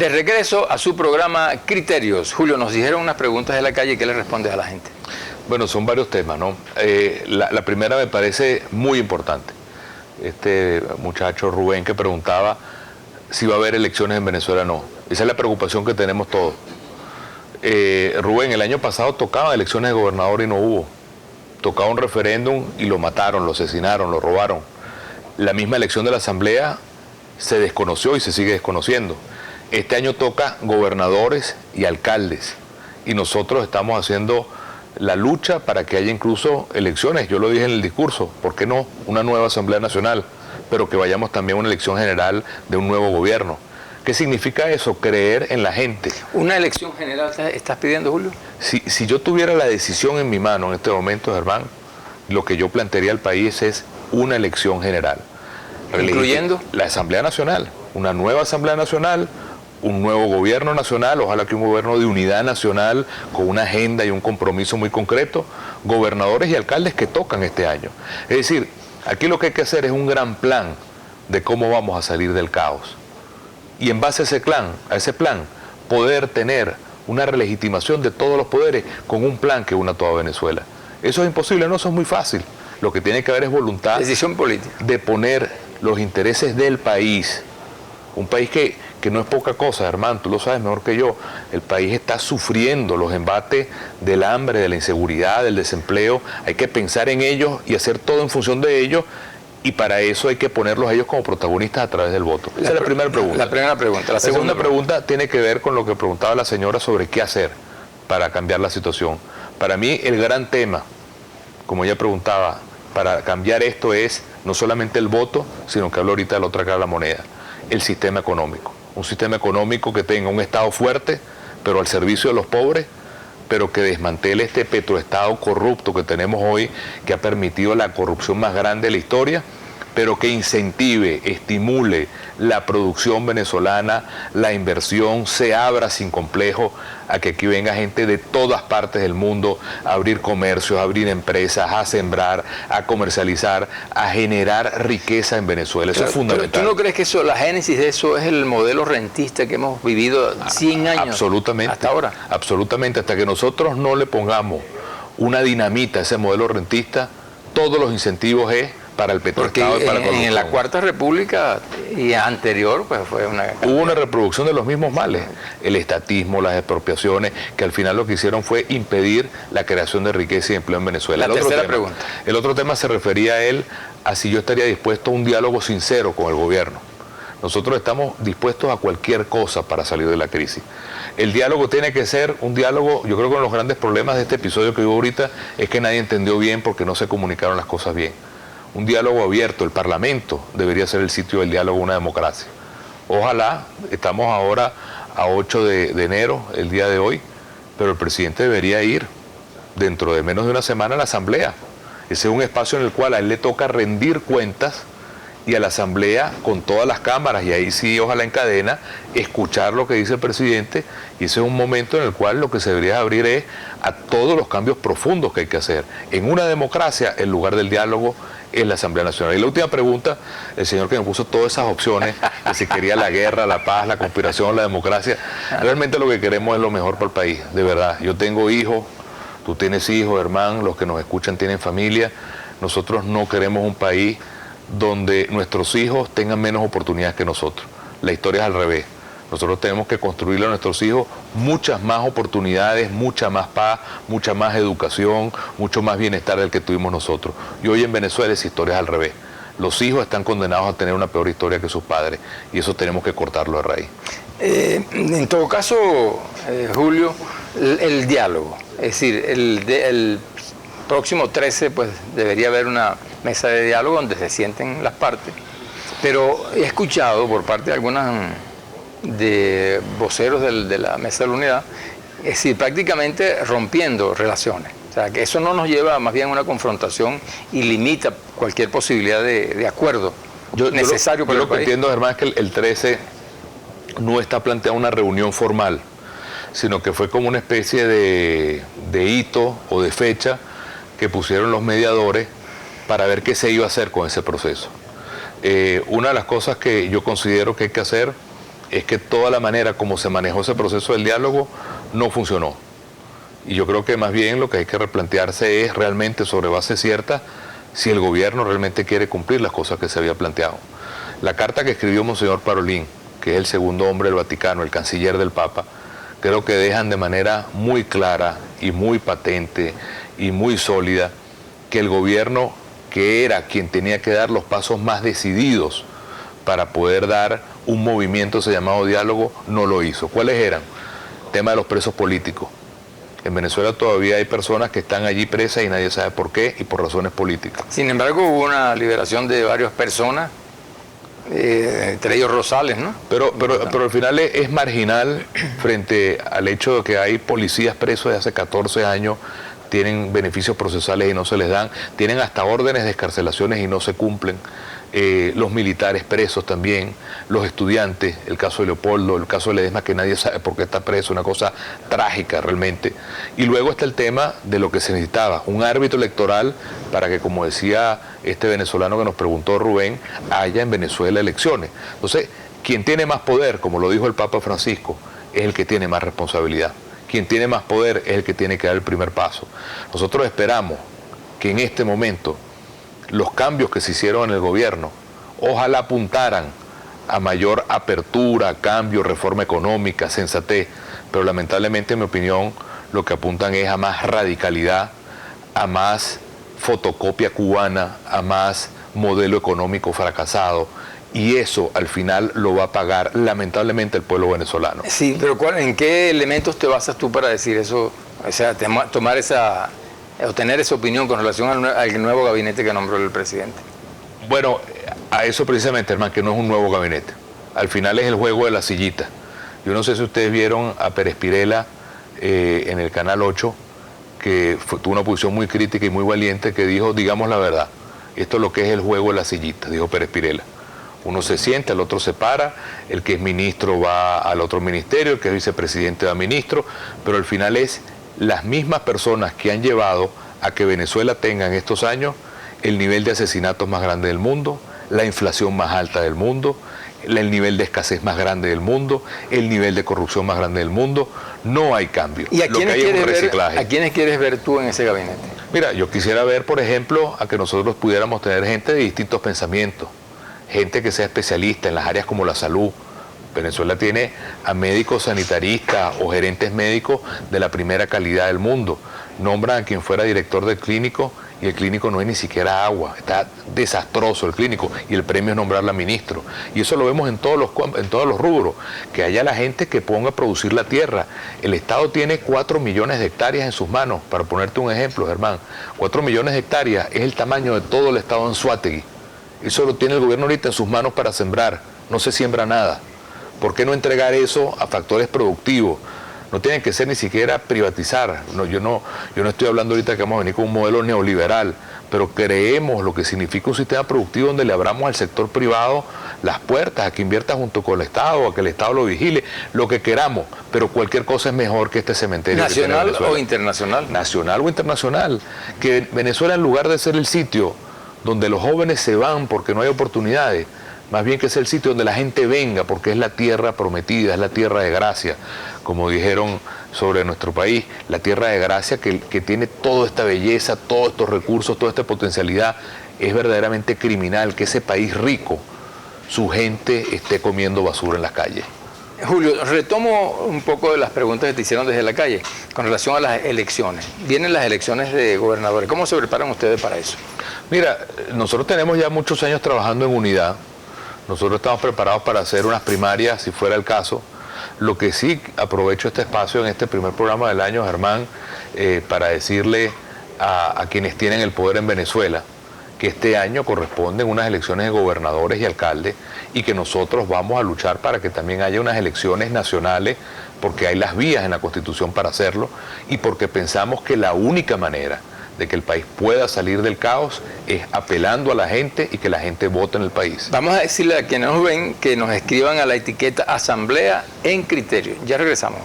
De regreso a su programa Criterios. Julio, nos dijeron unas preguntas de la calle. ¿Qué le respondes a la gente? Bueno, son varios temas, ¿no? La primera me parece muy importante. Este muchacho Rubén que preguntaba si va a haber elecciones en Venezuela o no. Esa es la preocupación que tenemos todos. Rubén, el año pasado tocaba elecciones de gobernador y no hubo. Tocaba un referéndum y lo mataron, lo asesinaron, lo robaron. La misma elección de la Asamblea se desconoció y se sigue desconociendo. Este año toca gobernadores y alcaldes y nosotros estamos haciendo la lucha para que haya incluso elecciones. Yo lo dije en el discurso, ¿por qué no? Una nueva Asamblea Nacional, pero que vayamos también a una elección general de un nuevo gobierno. ¿Qué significa eso? Creer en la gente. ¿Una elección general estás pidiendo, Julio? Si yo tuviera la decisión en mi mano en este momento, Germán, lo que yo plantearía al país es una elección general. ¿Incluyendo? La Asamblea Nacional, una nueva Asamblea Nacional, un nuevo gobierno nacional, ojalá que un gobierno de unidad nacional con una agenda y un compromiso muy concreto, gobernadores y alcaldes que tocan este año. Es decir, aquí lo que hay que hacer es un gran plan de cómo vamos a salir del caos. Y en base a ese plan, poder tener una relegitimación de todos los poderes con un plan que una toda Venezuela. Eso es imposible, no, eso es muy fácil. Lo que tiene que haber es voluntad. Decisión política. De poner los intereses del país. Un país que no es poca cosa, Germán, tú lo sabes mejor que yo. El país está sufriendo los embates del hambre, de la inseguridad, del desempleo. Hay que pensar en ellos y hacer todo en función de ellos. Y para eso hay que ponerlos a ellos como protagonistas a través del voto. Esa es la primera pregunta. La primera pregunta. La segunda pregunta tiene que ver con lo que preguntaba la señora sobre qué hacer para cambiar la situación. Para mí el gran tema, como ella preguntaba, para cambiar esto es no solamente el voto, sino que hablo ahorita de la otra cara de la moneda, el sistema económico. Un sistema económico que tenga un Estado fuerte, pero al servicio de los pobres, pero que desmantele este petroestado corrupto que tenemos hoy, que ha permitido la corrupción más grande de la historia, pero que incentive, estimule la producción venezolana, la inversión, se abra sin complejo a que aquí venga gente de todas partes del mundo a abrir comercios, a abrir empresas, a sembrar, a comercializar, a generar riqueza en Venezuela. Eso es fundamental. ¿Tú no crees que eso, la génesis de eso es el modelo rentista que hemos vivido 100 años? Absolutamente. Hasta ahora. Absolutamente. Hasta que nosotros no le pongamos una dinamita a ese modelo rentista, todos los incentivos es para el petroestado y para la corrupción. En la Cuarta República y anterior, pues fue hubo una reproducción de los mismos males, el estatismo, las expropiaciones, que al final lo que hicieron fue impedir la creación de riqueza y empleo en Venezuela. La tercera pregunta. El otro tema se refería a él a si yo estaría dispuesto a un diálogo sincero con el gobierno. Nosotros estamos dispuestos a cualquier cosa para salir de la crisis. El diálogo tiene que ser un diálogo, yo creo que uno de los grandes problemas de este episodio que hubo ahorita es que nadie entendió bien porque no se comunicaron las cosas bien. Un diálogo abierto, el Parlamento debería ser el sitio del diálogo de una democracia. Ojalá, estamos ahora a 8 de enero, el día de hoy, pero el presidente debería ir dentro de menos de una semana a la Asamblea. Ese es un espacio en el cual a él le toca rendir cuentas y a la Asamblea con todas las cámaras, y ahí sí, ojalá en cadena, escuchar lo que dice el presidente, y ese es un momento en el cual lo que se debería abrir es a todos los cambios profundos que hay que hacer. En una democracia, el lugar del diálogo es la Asamblea Nacional. Y la última pregunta, el señor que me puso todas esas opciones, que si quería la guerra, la paz, la conspiración, la democracia, realmente lo que queremos es lo mejor para el país, de verdad. Yo tengo hijos, tú tienes hijos, hermano, los que nos escuchan tienen familia. Nosotros no queremos un país donde nuestros hijos tengan menos oportunidades que nosotros. La historia es al revés. Nosotros tenemos que construirle a nuestros hijos muchas más oportunidades, mucha más paz, mucha más educación, mucho más bienestar del que tuvimos nosotros. Y hoy en Venezuela esa historia es al revés. Los hijos están condenados a tener una peor historia que sus padres, y eso tenemos que cortarlo de raíz. En todo caso, Julio, el diálogo, es decir, el próximo 13 pues debería haber una mesa de diálogo donde se sienten las partes, pero he escuchado por parte de algunas de voceros de la Mesa de la Unidad, es decir, prácticamente rompiendo relaciones. O sea, que eso no nos lleva más bien a una confrontación y limita cualquier posibilidad de acuerdo necesario para el país. Yo lo que entiendo, Germán, es que el 13 no está planteada una reunión formal, sino que fue como una especie de hito o de fecha que pusieron los mediadores para ver qué se iba a hacer con ese proceso. Una de las cosas que yo considero que hay que hacer es que toda la manera como se manejó ese proceso del diálogo no funcionó. Y yo creo que más bien lo que hay que replantearse es realmente sobre base cierta si el gobierno realmente quiere cumplir las cosas que se había planteado. La carta que escribió Monseñor Parolín, que es el segundo hombre del Vaticano, el canciller del Papa, creo que dejan de manera muy clara y muy patente y muy sólida que el gobierno, que era quien tenía que dar los pasos más decididos para poder dar un movimiento ese llamado diálogo, no lo hizo. ¿Cuáles eran? Tema de los presos políticos. En Venezuela todavía hay personas que están allí presas y nadie sabe por qué y por razones políticas. Sin embargo, hubo una liberación de varias personas, entre ellos Rosales, ¿no? Pero al final es marginal frente al hecho de que hay policías presos de hace 14 años, tienen beneficios procesales y no se les dan, tienen hasta órdenes de excarcelaciones y no se cumplen. Los militares presos también, los estudiantes, el caso de Leopoldo, el caso de Ledesma, que nadie sabe por qué está preso, una cosa trágica realmente. Y luego está el tema de lo que se necesitaba, un árbitro electoral para que, como decía este venezolano que nos preguntó Rubén, haya en Venezuela elecciones. Entonces, quien tiene más poder, como lo dijo el Papa Francisco, es el que tiene más responsabilidad. Quien tiene más poder es el que tiene que dar el primer paso. Nosotros esperamos que en este momento los cambios que se hicieron en el gobierno, ojalá apuntaran a mayor apertura, cambio, reforma económica, sensatez, pero lamentablemente, en mi opinión, lo que apuntan es a más radicalidad, a más fotocopia cubana, a más modelo económico fracasado, y eso al final lo va a pagar lamentablemente el pueblo venezolano. Sí, pero ¿en qué elementos te basas tú para decir eso? O sea, tener esa opinión con relación al nuevo gabinete que nombró el presidente. Bueno, a eso precisamente, hermano, que no es un nuevo gabinete. Al final es el juego de la sillita. Yo no sé si ustedes vieron a Pérez Pirela en el Canal 8, que tuvo una posición muy crítica y muy valiente, que dijo, digamos la verdad, esto es lo que es el juego de la sillita, dijo Pérez Pirela. Uno se sienta, el otro se para, el que es ministro va al otro ministerio, el que es vicepresidente va a ministro, pero al final es las mismas personas que han llevado a que Venezuela tenga en estos años el nivel de asesinatos más grande del mundo, la inflación más alta del mundo, el nivel de escasez más grande del mundo, el nivel de corrupción más grande del mundo. No hay cambio. ¿Y a quiénes quieres ver tú en ese gabinete? Mira, yo quisiera ver, por ejemplo, a que nosotros pudiéramos tener gente de distintos pensamientos, gente que sea especialista en las áreas como la salud. Venezuela tiene a médicos sanitaristas o gerentes médicos de la primera calidad del mundo. Nombran a quien fuera director del clínico y el clínico no es ni siquiera agua. Está desastroso el clínico y el premio es nombrarla ministro. Y eso lo vemos en todos los rubros. Que haya la gente que ponga a producir la tierra. El Estado tiene 4 millones de hectáreas en sus manos. Para ponerte un ejemplo, Germán, 4 millones de hectáreas es el tamaño de todo el Estado en Anzoátegui. Eso lo tiene el gobierno ahorita en sus manos para sembrar. No se siembra nada. ¿Por qué no entregar eso a factores productivos? No tiene que ser ni siquiera privatizar. No, yo no estoy hablando ahorita que vamos a venir con un modelo neoliberal, pero creemos lo que significa un sistema productivo donde le abramos al sector privado las puertas, a que invierta junto con el Estado, a que el Estado lo vigile, lo que queramos, pero cualquier cosa es mejor que este cementerio. ¿Nacional o internacional? Nacional o internacional. Que Venezuela, en lugar de ser el sitio donde los jóvenes se van porque no hay oportunidades, más bien que es el sitio donde la gente venga, porque es la tierra prometida, es la tierra de gracia, como dijeron sobre nuestro país, la tierra de gracia que tiene toda esta belleza, todos estos recursos, toda esta potencialidad. Es verdaderamente criminal que ese país rico, su gente esté comiendo basura en las calles. Julio, retomo un poco de las preguntas que te hicieron desde la calle con relación a las elecciones. Vienen las elecciones de gobernadores. ¿Cómo se preparan ustedes para eso? Mira, nosotros tenemos ya muchos años trabajando en unidad. Nosotros estamos preparados para hacer unas primarias, si fuera el caso. Lo que sí, aprovecho este espacio en este primer programa del año, Germán, para decirle a quienes tienen el poder en Venezuela que este año corresponden unas elecciones de gobernadores y alcaldes y que nosotros vamos a luchar para que también haya unas elecciones nacionales, porque hay las vías en la Constitución para hacerlo y porque pensamos que la única manera de que el país pueda salir del caos es apelando a la gente y que la gente vote en el país. Vamos a decirle a quienes nos ven que nos escriban a la etiqueta Asamblea en Criterio. Ya regresamos.